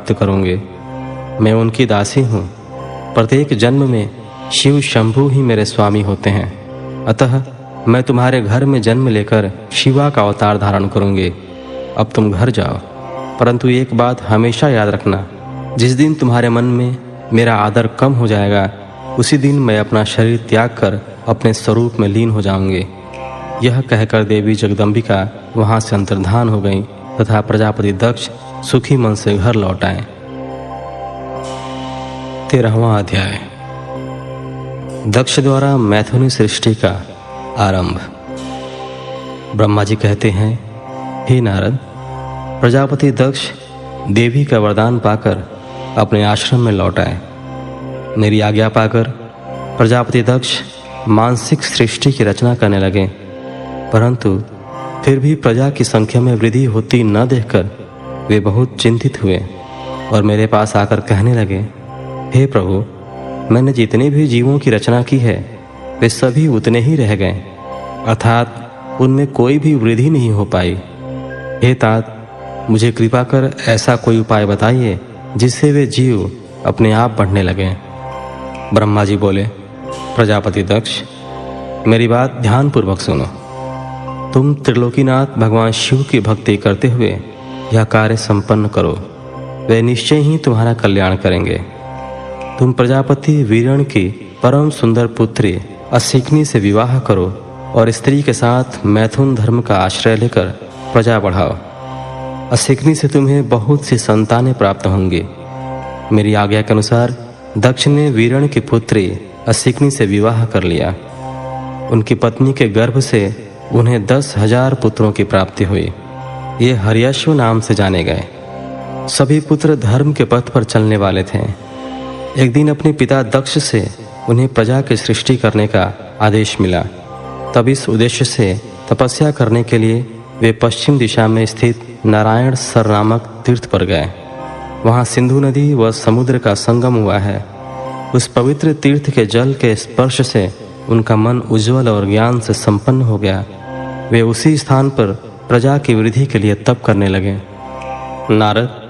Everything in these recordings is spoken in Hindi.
प्राप्त करूँगे। मैं उनकी दासी हूँ। प्रत्येक जन्म में शिव शंभु ही मेरे स्वामी होते हैं। अतः मैं तुम्हारे घर में जन्म लेकर शिवा का अवतार धारण करूँगी। अब तुम घर जाओ, परंतु एक बात हमेशा याद रखना, जिस दिन तुम्हारे मन में मेरा आदर कम हो जाएगा, उसी दिन मैं अपना शरीर त्याग कर अपने स्वरूप में लीन हो जाऊंगी। यह कहकर देवी जगदम्बिका वहाँ से अंतर्धान हो गई तथा प्रजापति दक्ष सुखी मन से घर लौट आए। 13वां अध्याय। दक्ष द्वारा मैथुनी सृष्टि का आरंभ। ब्रह्मा जी कहते हैं, हे नारद, प्रजापति दक्ष देवी का वरदान पाकर अपने आश्रम में लौट आए। मेरी आज्ञा पाकर प्रजापति दक्ष मानसिक सृष्टि की रचना करने लगे, परंतु फिर भी प्रजा की संख्या में वृद्धि होती न देखकर वे बहुत चिंतित हुए और मेरे पास आकर कहने लगे, हे प्रभु, मैंने जितने भी जीवों की रचना की है वे सभी उतने ही रह गए, अर्थात उनमें कोई भी वृद्धि नहीं हो पाई। हे तात, मुझे कृपा कर ऐसा कोई उपाय बताइए जिससे वे जीव अपने आप बढ़ने लगें। ब्रह्मा जी बोले, प्रजापति दक्ष, मेरी बात ध्यानपूर्वक सुनो। तुम त्रिलोकीनाथ भगवान शिव की भक्ति करते हुए यह कार्य संपन्न करो, वे निश्चय ही तुम्हारा कल्याण करेंगे। तुम प्रजापति वीरण की परम सुंदर पुत्री असिकनी से विवाह करो और स्त्री के साथ मैथुन धर्म का आश्रय लेकर प्रजा बढ़ाओ। असिकनी से तुम्हें बहुत सी संतानें प्राप्त होंगी। मेरी आज्ञा के अनुसार दक्ष ने वीरण की पुत्री असिकनी से विवाह कर लिया। उनकी पत्नी के गर्भ से उन्हें 10,000 पुत्रों की प्राप्ति हुई। ये हर्यश्व नाम से जाने गए। सभी पुत्र धर्म के पथ पर चलने वाले थे। एक दिन अपने पिता दक्ष से उन्हें प्रजा की सृष्टि करने का आदेश मिला। तब इस उद्देश्य से तपस्या करने के लिए वे पश्चिम दिशा में स्थित नारायण सर नामक तीर्थ पर गए। वहाँ सिंधु नदी व समुद्र का संगम हुआ है। उस पवित्र तीर्थ के जल के स्पर्श से उनका मन उज्जवल और ज्ञान से संपन्न हो गया। वे उसी स्थान पर प्रजा की वृद्धि के लिए तप करने लगे। नारद,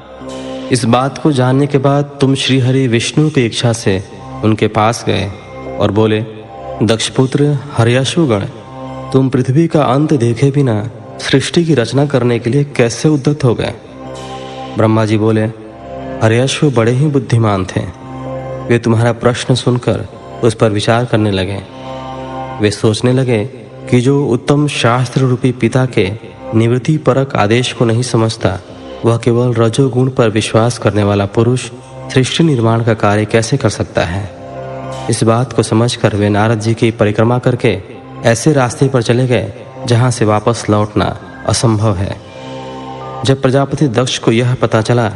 इस बात को जानने के बाद तुम श्रीहरि विष्णु की इच्छा से उनके पास गए और बोले, दक्षपुत्र हर्यश्वगण, तुम पृथ्वी का अंत देखे बिना सृष्टि की रचना करने के लिए कैसे उद्यत हो गए? ब्रह्मा जी बोले, हर्यश्व बड़े ही बुद्धिमान थे। वे तुम्हारा प्रश्न सुनकर उस पर विचार करने लगे। वे सोचने लगे कि जो उत्तम शास्त्र रूपी पिता के निवृत्ति परक आदेश को नहीं समझता, वह केवल रजोगुण पर विश्वास करने वाला पुरुष सृष्टि निर्माण का कार्य कैसे कर सकता है। इस बात को समझकर वे नारद जी की परिक्रमा करके ऐसे रास्ते पर चले गए जहाँ से वापस लौटना असंभव है। जब प्रजापति दक्ष को यह पता चला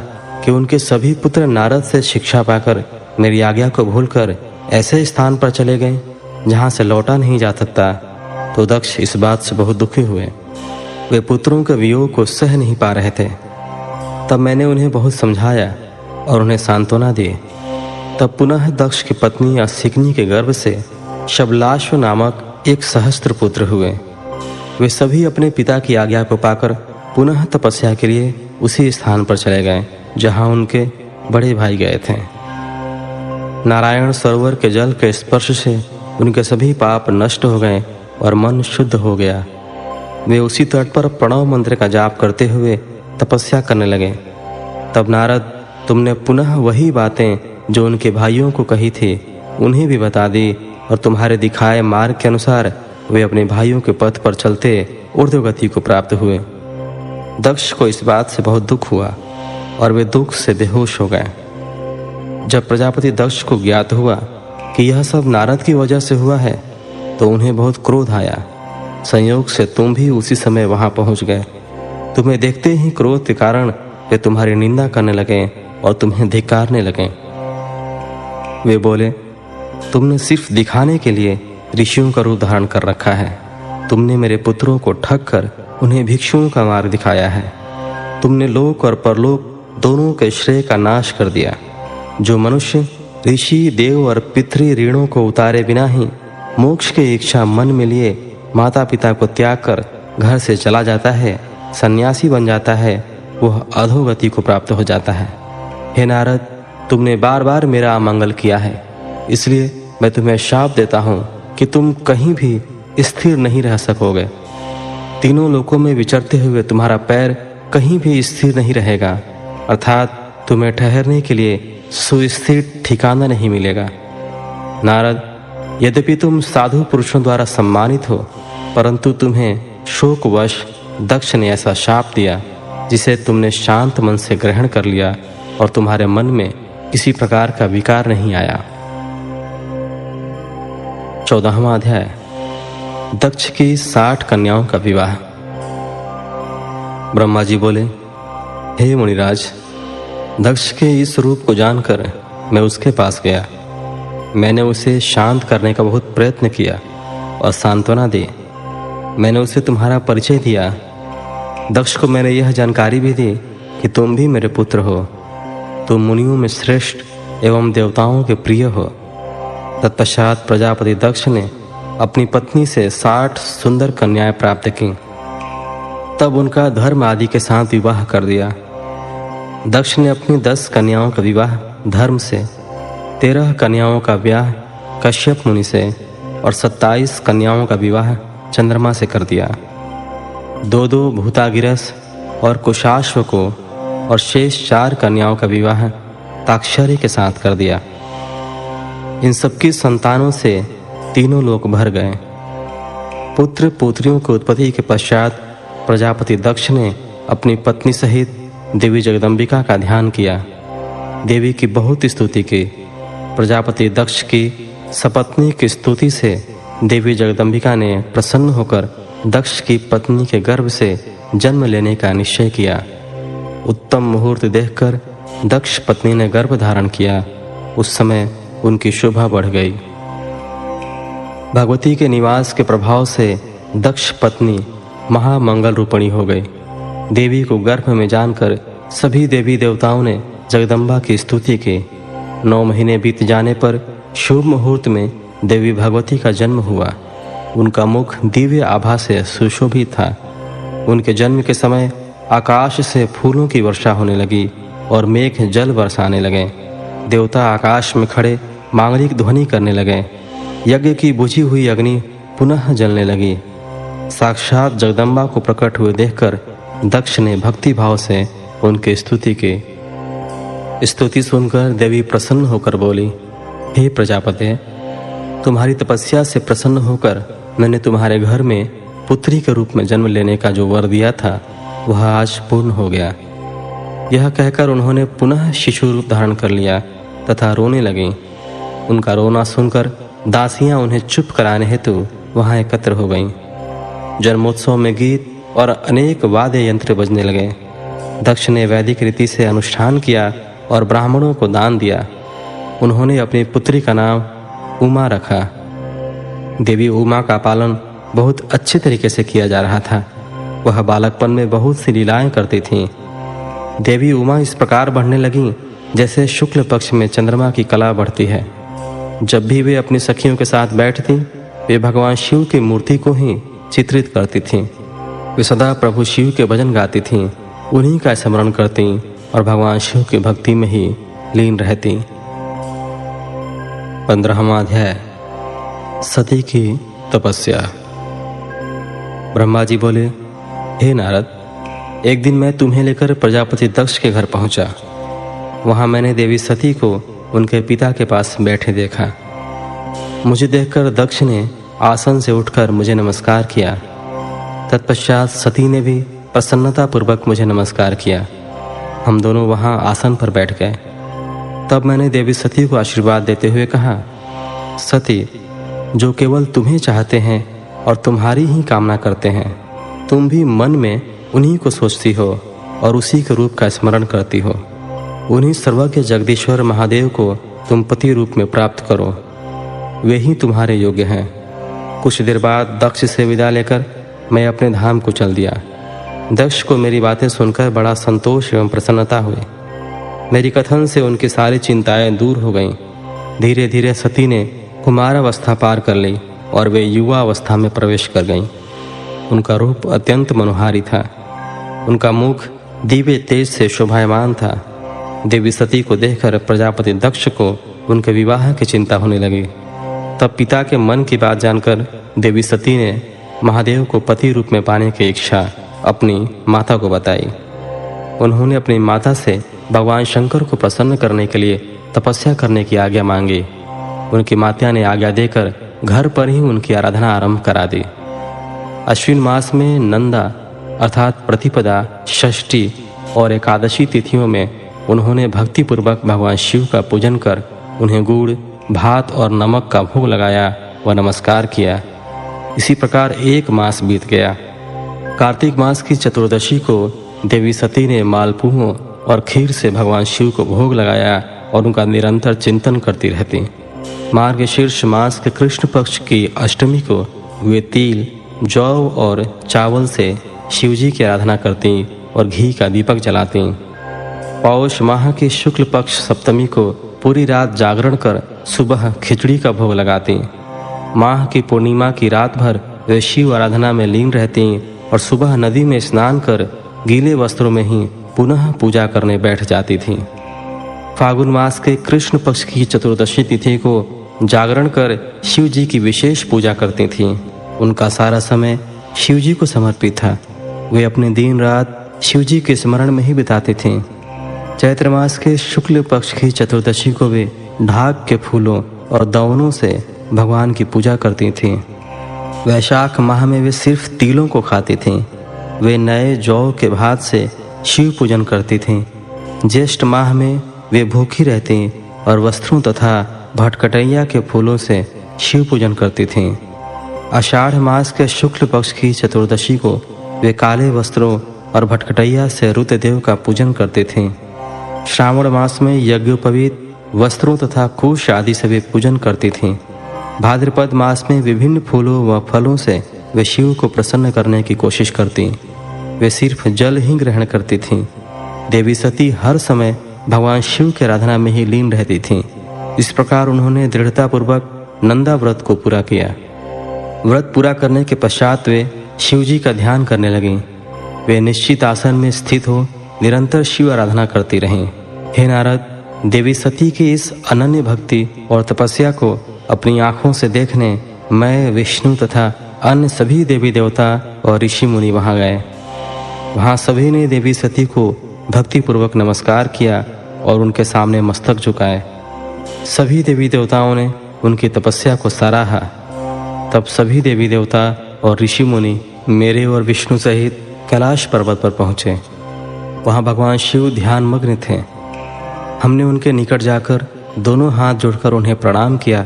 कि उनके सभी पुत्र नारद से शिक्षा पाकर मेरी आज्ञा को भूलकर ऐसे स्थान पर चले गए जहाँ से लौटा नहीं जा सकता, तो दक्ष इस बात से बहुत दुखी हुए। वे पुत्रों के वियोग को सह नहीं पा रहे थे। तब मैंने उन्हें बहुत समझाया और उन्हें सांत्वना दी। तब पुनः दक्ष की पत्नी असिकनी के गर्भ से शबलाश्व नामक एक सहस्त्र पुत्र हुए। वे सभी अपने पिता की आज्ञा को पाकर पुनः तपस्या के लिए उसी स्थान पर चले गए जहाँ उनके बड़े भाई गए थे। नारायण सरोवर के जल के स्पर्श से उनके सभी पाप नष्ट हो गए और मन शुद्ध हो गया। वे उसी तट पर प्रणव मंत्र का जाप करते हुए तपस्या करने लगे। तब नारद, तुमने पुनः वही बातें जो उनके भाइयों को कही थी उन्हें भी बता दी और तुम्हारे दिखाए मार्ग के अनुसार वे अपने भाइयों के पथ पर चलते ऊर्ध्वगति को प्राप्त हुए। दक्ष को इस बात से बहुत दुख हुआ और वे दुख से बेहोश हो गए। जब प्रजापति दक्ष को ज्ञात हुआ कि यह सब नारद की वजह से हुआ है, तो उन्हें बहुत क्रोध आया। संयोग से तुम भी उसी समय वहां पहुंच गए। तुम्हें देखते ही क्रोध के कारण वे तुम्हारी निंदा करने लगे और तुम्हें धिक्कारने लगे। वे बोले, तुमने सिर्फ दिखाने के लिए ऋषियों का रूप धारण कर रखा है। तुमने मेरे पुत्रों को ठग कर उन्हें भिक्षुओं का मार्ग दिखाया है। तुमने लोक और परलोक दोनों के श्रेय का नाश कर दिया। जो मनुष्य ऋषि, देव और पितृ ऋणों को उतारे बिना ही मोक्ष की इच्छा मन में लिए माता पिता को त्याग कर घर से चला जाता है, सन्यासी बन जाता है, वह अधोगति को प्राप्त हो जाता है। हे नारद, तुमने बार बार मेरा अमंगल किया है, इसलिए मैं तुम्हें शाप देता हूँ कि तुम कहीं भी स्थिर नहीं रह सकोगे। तीनों लोकों में विचरते हुए तुम्हारा पैर कहीं भी स्थिर नहीं रहेगा, अर्थात तुम्हें ठहरने के लिए सुस्थिर ठिकाना नहीं मिलेगा। नारद, यद्यपि तुम साधु पुरुषों द्वारा सम्मानित हो, परंतु तुम्हें शोकवश दक्ष ने ऐसा शाप दिया जिसे तुमने शांत मन से ग्रहण कर लिया और तुम्हारे मन में किसी प्रकार का विकार नहीं आया। 14वां अध्याय, दक्ष की 60 कन्याओं का विवाह। ब्रह्मा जी बोले, हे मुनिराज, दक्ष के इस रूप को जानकर मैं उसके पास गया। मैंने उसे शांत करने का बहुत प्रयत्न किया और सांत्वना दी। मैंने उसे तुम्हारा परिचय दिया। दक्ष को मैंने यह जानकारी भी दी कि तुम भी मेरे पुत्र हो, तुम मुनियों में श्रेष्ठ एवं देवताओं के प्रिय हो। तत्पश्चात प्रजापति दक्ष ने अपनी पत्नी से 60 सुंदर कन्याएं प्राप्त की। तब उनका धर्म आदि के साथ विवाह कर दिया। दक्ष ने अपनी 10 कन्याओं का विवाह धर्म से, 13 कन्याओं का ब्याह कश्यप मुनि से और 27 कन्याओं का विवाह चंद्रमा से कर दिया। 2 भूतागिरस और कुशाश्व को और शेष 4 कन्याओं का विवाह ताक्षरी के साथ कर दिया। इन सबकी संतानों से तीनों लोक भर गए। पुत्र पुत्रियों की उत्पत्ति के पश्चात प्रजापति दक्ष ने अपनी पत्नी सहित देवी जगदम्बिका का ध्यान किया। देवी की बहुत स्तुति की। प्रजापति दक्ष की सपत्नी की स्तुति से देवी जगदम्बिका ने प्रसन्न होकर दक्ष की पत्नी के गर्भ से जन्म लेने का निश्चय किया। उत्तम मुहूर्त देखकर दक्ष पत्नी ने गर्भ धारण किया। उस समय उनकी शोभा बढ़ गई। भगवती के निवास के प्रभाव से दक्ष पत्नी महामंगल रूपिणी हो गई। देवी को गर्भ में जानकर सभी देवी देवताओं ने जगदम्बा की स्तुति की। 9 महीने बीत जाने पर शुभ मुहूर्त में देवी भगवती का जन्म हुआ। उनका मुख दिव्य आभा से सुशोभित था। उनके जन्म के समय आकाश से फूलों की वर्षा होने लगी और मेघ जल बरसाने लगे। देवता आकाश में खड़े मांगलिक ध्वनि करने लगे। यज्ञ की बुझी हुई अग्नि पुनः जलने लगी। साक्षात जगदम्बा को प्रकट हुए देखकर दक्ष ने भक्ति भाव से उनकी स्तुति की। स्तुति सुनकर देवी प्रसन्न होकर बोली, हे प्रजापते, तुम्हारी तपस्या से प्रसन्न होकर मैंने तुम्हारे घर में पुत्री के रूप में जन्म लेने का जो वर दिया था वह आज पूर्ण हो गया। यह कहकर उन्होंने पुनः शिशु रूप धारण कर लिया तथा रोने लगीं। उनका रोना सुनकर दासियां उन्हें चुप कराने हेतु वहां एकत्र हो गईं। जन्मोत्सव में गीत और अनेक वाद्य यंत्र बजने लगे। दक्ष ने वैदिक रीति से अनुष्ठान किया और ब्राह्मणों को दान दिया। उन्होंने अपनी पुत्री का नाम उमा रखा। देवी उमा का पालन बहुत अच्छे तरीके से किया जा रहा था। वह बालकपन में बहुत सी लीलाएं करती थीं। देवी उमा इस प्रकार बढ़ने लगीं जैसे शुक्ल पक्ष में चंद्रमा की कला बढ़ती है। जब भी वे अपनी सखियों के साथ बैठती, वे भगवान शिव की मूर्ति को ही चित्रित करती थीं। वे सदा प्रभु शिव के भजन गाती थीं, उन्हीं का स्मरण करती और भगवान शिव की भक्ति में ही लीन रहती। 15वां अध्याय, सती की तपस्या। ब्रह्मा जी बोले, हे नारद, एक दिन मैं तुम्हें लेकर प्रजापति दक्ष के घर पहुंचा। वहां मैंने देवी सती को उनके पिता के पास बैठे देखा। मुझे देखकर दक्ष ने आसन से उठकर मुझे नमस्कार किया। तत्पश्चात सती ने भी प्रसन्नतापूर्वक मुझे नमस्कार किया। हम दोनों वहां आसन पर बैठ गए। तब मैंने देवी सती को आशीर्वाद देते हुए कहा, सती, जो केवल तुम्हें चाहते हैं और तुम्हारी ही कामना करते हैं, तुम भी मन में उन्हीं को सोचती हो और उसी के रूप का स्मरण करती हो। उन्हीं सर्वज्ञ जगदीश्वर महादेव को तुम पति रूप में प्राप्त करो, वे ही तुम्हारे योग्य हैं। कुछ देर बाद दक्ष से विदा लेकर मैं अपने धाम को चल दिया। दक्ष को मेरी बातें सुनकर बड़ा संतोष एवं प्रसन्नता हुई। मेरी कथन से उनकी सारी चिंताएं दूर हो गईं। धीरे धीरे सती ने कुमारावस्था पार कर ली और वे युवा अवस्था में प्रवेश कर गईं। उनका रूप अत्यंत मनोहारी था। उनका मुख दिव्य तेज से शोभायमान था। देवी सती को देखकर प्रजापति दक्ष को उनके विवाह की चिंता होने लगी। तब पिता के मन की बात जानकर देवी सती ने महादेव को पति रूप में पाने की इच्छा अपनी माता को बताई। उन्होंने अपनी माता से भगवान शंकर को प्रसन्न करने के लिए तपस्या करने की आज्ञा मांगी। उनकी माता ने आज्ञा देकर घर पर ही उनकी आराधना आरंभ करा दी। अश्विन मास में नंदा अर्थात प्रतिपदा, षष्ठी और एकादशी तिथियों में उन्होंने भक्तिपूर्वक भगवान शिव का पूजन कर उन्हें गुड़, भात और नमक का भोग लगाया व नमस्कार किया। इसी प्रकार एक मास बीत गया। कार्तिक मास की चतुर्दशी को देवी सती ने मालपुओं और खीर से भगवान शिव को भोग लगाया और उनका निरंतर चिंतन करती रहती। मार्गशीर्ष मास के कृष्ण पक्ष की अष्टमी को वे तिल, जौ और चावल से शिवजी की आराधना करती और घी का दीपक जलाती। पौष माह की शुक्ल पक्ष सप्तमी को पूरी रात जागरण कर सुबह खिचड़ी का भोग लगाती। माह की पूर्णिमा की रात भर वे शिव आराधना में लीन रहती और सुबह नदी में स्नान कर गीले वस्त्रों में ही पुनः पूजा करने बैठ जाती थीं। फागुन मास के कृष्ण पक्ष की चतुर्दशी तिथि को जागरण कर शिव जी की विशेष पूजा करती थीं। उनका सारा समय शिव जी को समर्पित था। वे अपने दिन रात शिव जी के स्मरण में ही बिताते थे। चैत्र मास के शुक्ल पक्ष की चतुर्दशी को वे ढाक के फूलों और दवनों से भगवान की पूजा करती थीं। वैशाख माह में वे सिर्फ तिलों को खाती थीं। वे नए जौ के भात से शिव पूजन करती थीं। ज्येष्ठ माह में वे भूखी रहती और वस्त्रों तथा भटकटैया के फूलों से शिव पूजन करती थीं। आषाढ़ मास के शुक्ल पक्ष की चतुर्दशी को वे काले वस्त्रों और भटकटैया से रुद्रदेव का पूजन करते थे। श्रावण मास में यज्ञोपवीत वस्त्रों तथा कुश आदि से वे पूजन करती थीं। भाद्रपद मास में विभिन्न फूलों व फलों से वे शिव को प्रसन्न करने की कोशिश करती। वे सिर्फ जल ही ग्रहण करती थीं। देवी सती हर समय भगवान शिव की आराधना में ही लीन रहती थीं। इस प्रकार उन्होंने दृढ़तापूर्वक नंदा व्रत को पूरा किया। व्रत पूरा करने के पश्चात वे शिव जी का ध्यान करने लगीं। वे निश्चित आसन में स्थित हो निरंतर शिव आराधना करती रहीं। हे नारद, देवी सती की इस अनन्य भक्ति और तपस्या को अपनी आँखों से देखने मैं, विष्णु तथा अन्य सभी देवी देवता और ऋषि मुनि वहाँ गए। वहाँ सभी ने देवी सती को भक्तिपूर्वक नमस्कार किया और उनके सामने मस्तक झुकाए। सभी देवी देवताओं ने उनकी तपस्या को सराहा। तब सभी देवी देवता और ऋषि मुनि मेरे और विष्णु सहित कैलाश पर्वत पर पहुँचे। वहाँ भगवान शिव ध्यानमग्न थे। हमने उनके निकट जाकर दोनों हाथ जोड़कर उन्हें प्रणाम किया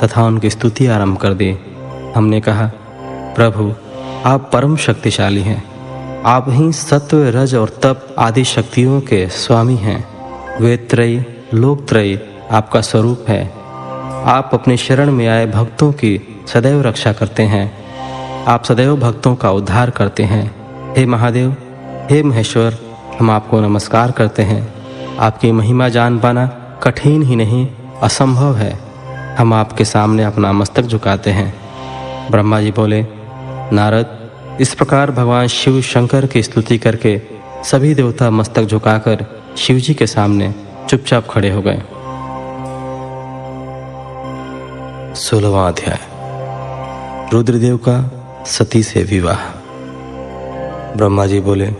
तथा उनकी स्तुति आरंभ कर दी। हमने कहा, प्रभु, आप परम शक्तिशाली हैं। आप ही सत्व, रज और तप आदि शक्तियों के स्वामी हैं। वेद त्रयी, लोक त्रयी आपका स्वरूप है। आप अपने शरण में आए भक्तों की सदैव रक्षा करते हैं। आप सदैव भक्तों का उद्धार करते हैं। हे महादेव, हे महेश्वर, हम आपको नमस्कार करते हैं। आपकी महिमा जान पाना कठिन ही नहीं, असंभव है। हम आपके सामने अपना मस्तक झुकाते हैं। ब्रह्मा जी बोले, नारद, इस प्रकार भगवान शिव शंकर की स्तुति करके सभी देवता मस्तक झुकाकर शिव जी के सामने चुपचाप खड़े हो गए। 16वां अध्याय, रुद्रदेव का सती से विवाह। ब्रह्मा जी बोले,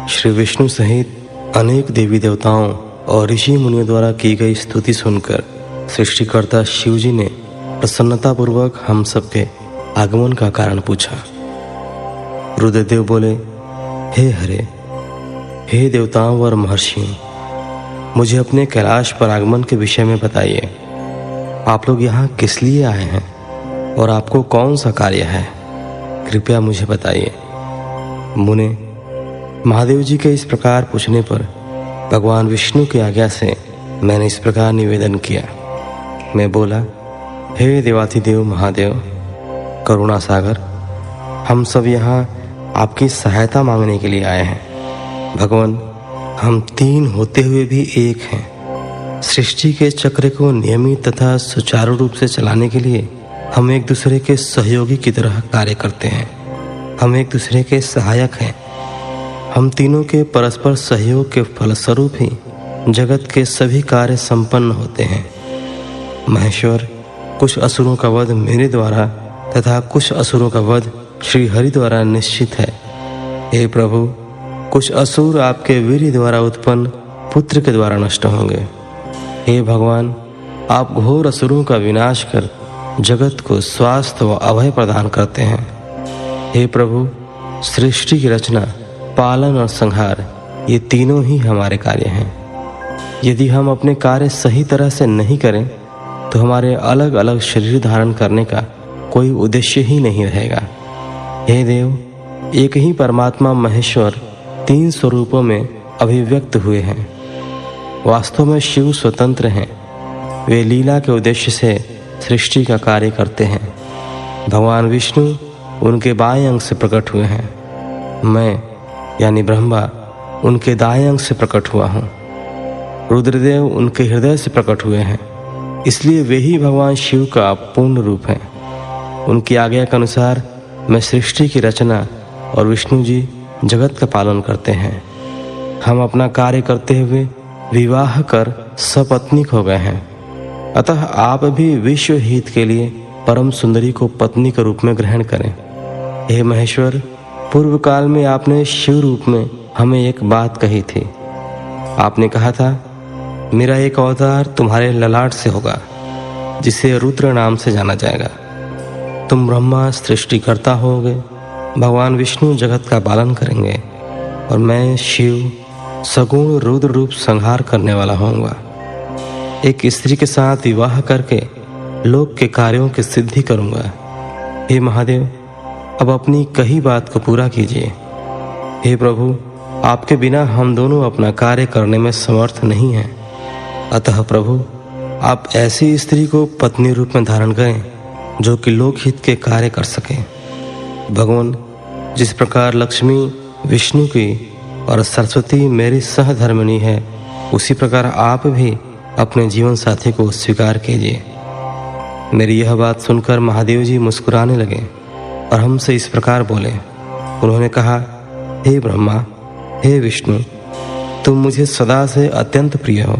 श्री विष्णु सहित अनेक देवी देवताओं और ऋषि मुनियों द्वारा की गई स्तुति सुनकर सृष्टिकर्ता शिव जी ने प्रसन्नतापूर्वक हम सबके आगमन का कारण पूछा। रुद्रदेव बोले, हे हरे, हे देवताओं और महर्षियों, मुझे अपने कैलाश पर आगमन के विषय में बताइए। आप लोग यहाँ किस लिए आए हैं और आपको कौन सा कार्य है, कृपया मुझे बताइए। मुने, महादेव जी के इस प्रकार पूछने पर भगवान विष्णु की आज्ञा से मैंने इस प्रकार निवेदन किया। मैं बोला, हे देवाधिदेव महादेव, करुणा सागर, हम सब यहाँ आपकी सहायता मांगने के लिए आए हैं। भगवान, हम तीन होते हुए भी एक हैं। सृष्टि के चक्र को नियमित तथा सुचारू रूप से चलाने के लिए हम एक दूसरे के सहयोगी की तरह कार्य करते हैं। हम एक दूसरे के सहायक हैं। हम तीनों के परस्पर सहयोग के फलस्वरूप ही जगत के सभी कार्य संपन्न होते हैं। महेश्वर, कुछ असुरों का वध मेरे द्वारा तथा कुछ असुरों का वध श्री हरि द्वारा निश्चित है। हे प्रभु, कुछ असुर आपके वीर्य द्वारा उत्पन्न पुत्र के द्वारा नष्ट होंगे। हे भगवान, आप घोर असुरों का विनाश कर जगत को स्वास्थ्य व अभय प्रदान करते हैं। हे प्रभु, सृष्टि की रचना, पालन और संहार, ये तीनों ही हमारे कार्य हैं। यदि हम अपने कार्य सही तरह से नहीं करें तो हमारे अलग अलग शरीर धारण करने का कोई उद्देश्य ही नहीं रहेगा। हे देव, एक ही परमात्मा महेश्वर 3 स्वरूपों में अभिव्यक्त हुए हैं। वास्तव में शिव स्वतंत्र हैं। वे लीला के उद्देश्य से सृष्टि का कार्य करते हैं। भगवान विष्णु उनके बाएं अंग से प्रकट हुए हैं। मैं यानी ब्रह्मा उनके दाएं अंग से प्रकट हुआ हूँ। रुद्रदेव उनके हृदय से प्रकट हुए हैं, इसलिए वे ही भगवान शिव का पूर्ण रूप हैं। उनकी आज्ञा के अनुसार मैं सृष्टि की रचना और विष्णु जी जगत का पालन करते हैं। हम अपना कार्य करते हुए विवाह कर सपत्नीक हो गए हैं। अतः आप भी विश्व हित के लिए परम सुंदरी को पत्नी के रूप में ग्रहण करें। हे महेश्वर, पूर्व काल में आपने शिव रूप में हमें एक बात कही थी। आपने कहा था, मेरा एक अवतार तुम्हारे ललाट से होगा, जिसे रुद्र नाम से जाना जाएगा। तुम ब्रह्मा सृष्टिकर्ता होगे, भगवान विष्णु जगत का पालन करेंगे और मैं शिव सगुण रुद्र रूप संहार करने वाला होऊंगा। एक स्त्री के साथ विवाह करके लोक के कार्यों की सिद्धि करूंगा। हे महादेव, अब अपनी कही बात को पूरा कीजिए। हे प्रभु, आपके बिना हम दोनों अपना कार्य करने में समर्थ नहीं हैं। अतः प्रभु, आप ऐसी स्त्री को पत्नी रूप में धारण करें जो कि लोकहित के कार्य कर सके। भगवान, जिस प्रकार लक्ष्मी विष्णु की और सरस्वती मेरी सहधर्मिणी है, उसी प्रकार आप भी अपने जीवन साथी को स्वीकार कीजिए। मेरी यह बात सुनकर महादेव जी मुस्कुराने लगे और हमसे इस प्रकार बोले। उन्होंने कहा, हे ब्रह्मा, हे विष्णु, तुम मुझे सदा से अत्यंत प्रिय हो।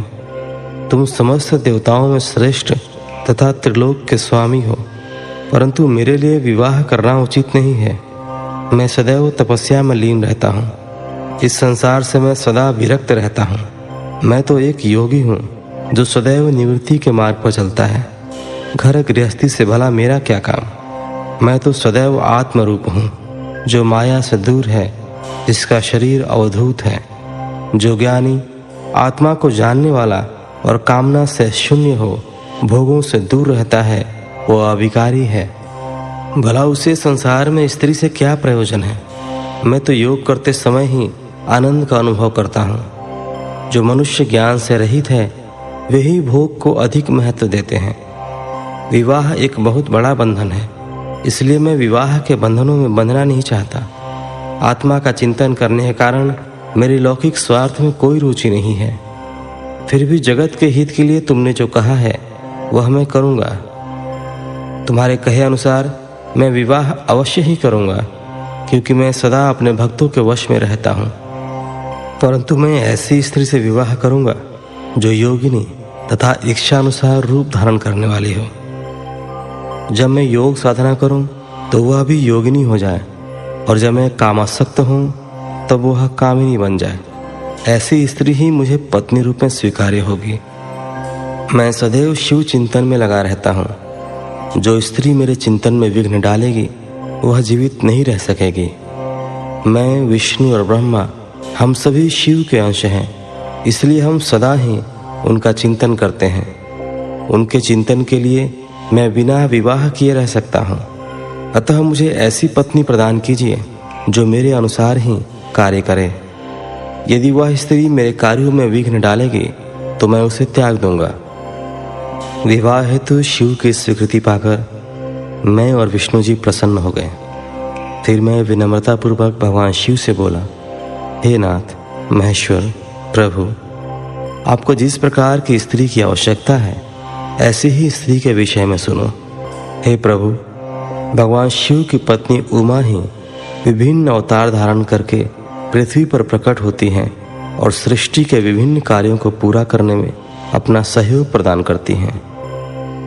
तुम समस्त देवताओं में श्रेष्ठ तथा त्रिलोक के स्वामी हो, परंतु मेरे लिए विवाह करना उचित नहीं है। मैं सदैव तपस्या में लीन रहता हूँ। इस संसार से मैं सदा विरक्त रहता हूँ। मैं तो एक योगी हूँ जो सदैव निवृत्ति के मार्ग पर चलता है। घर गृहस्थी से भला मेरा क्या काम। मैं तो सदैव आत्मरूप हूँ जो माया से दूर है, जिसका शरीर अवधूत है। जो ज्ञानी आत्मा को जानने वाला और कामना से शून्य हो, भोगों से दूर रहता है, वो अविकारी है। भला उसे संसार में स्त्री से क्या प्रयोजन है। मैं तो योग करते समय ही आनंद का अनुभव करता हूँ। जो मनुष्य ज्ञान से रहित है, वे ही भोग को अधिक महत्व देते हैं। विवाह एक बहुत बड़ा बंधन है, इसलिए मैं विवाह के बंधनों में बंधना नहीं चाहता। आत्मा का चिंतन करने के कारण मेरी लौकिक स्वार्थ में कोई रुचि नहीं है। फिर भी जगत के हित के लिए तुमने जो कहा है वह मैं करूँगा। तुम्हारे कहे अनुसार मैं विवाह अवश्य ही करूँगा, क्योंकि मैं सदा अपने भक्तों के वश में रहता हूँ। परंतु मैं ऐसी स्त्री से विवाह करूँगा जो योगिनी तथा इच्छानुसार रूप धारण करने वाली हो। जब मैं योग साधना करूं तो वह भी योगिनी हो जाए, और जब मैं कामासक्त हूं तब वह कामिनी बन जाए। ऐसी स्त्री ही मुझे पत्नी रूप में स्वीकार्य होगी। मैं सदैव शिव चिंतन में लगा रहता हूं। जो स्त्री मेरे चिंतन में विघ्न डालेगी वह जीवित नहीं रह सकेगी। मैं, विष्णु और ब्रह्मा हम सभी शिव के अंश हैं, इसलिए हम सदा ही उनका चिंतन करते हैं। उनके चिंतन के लिए मैं बिना विवाह किए रह सकता हूँ। अतः मुझे ऐसी पत्नी प्रदान कीजिए जो मेरे अनुसार ही कार्य करे। यदि वह स्त्री मेरे कार्यों में विघ्न डालेगी तो मैं उसे त्याग दूंगा। विवाह हेतु शिव की स्वीकृति पाकर मैं और विष्णु जी प्रसन्न हो गए। फिर मैं विनम्रतापूर्वक भगवान शिव से बोला, हे नाथ, महेश्वर, प्रभु, आपको जिस प्रकार की स्त्री की आवश्यकता है ऐसी ही स्त्री के विषय में सुनो। हे प्रभु, भगवान शिव की पत्नी उमा ही विभिन्न अवतार धारण करके पृथ्वी पर प्रकट होती हैं और सृष्टि के विभिन्न कार्यों को पूरा करने में अपना सहयोग प्रदान करती हैं।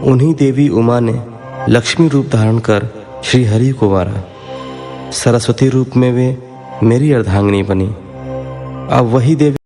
उन्हीं देवी उमा ने लक्ष्मी रूप धारण कर श्री हरि को वारा। सरस्वती रूप में वे मेरी अर्धांगिनी बनी। अब वही देवी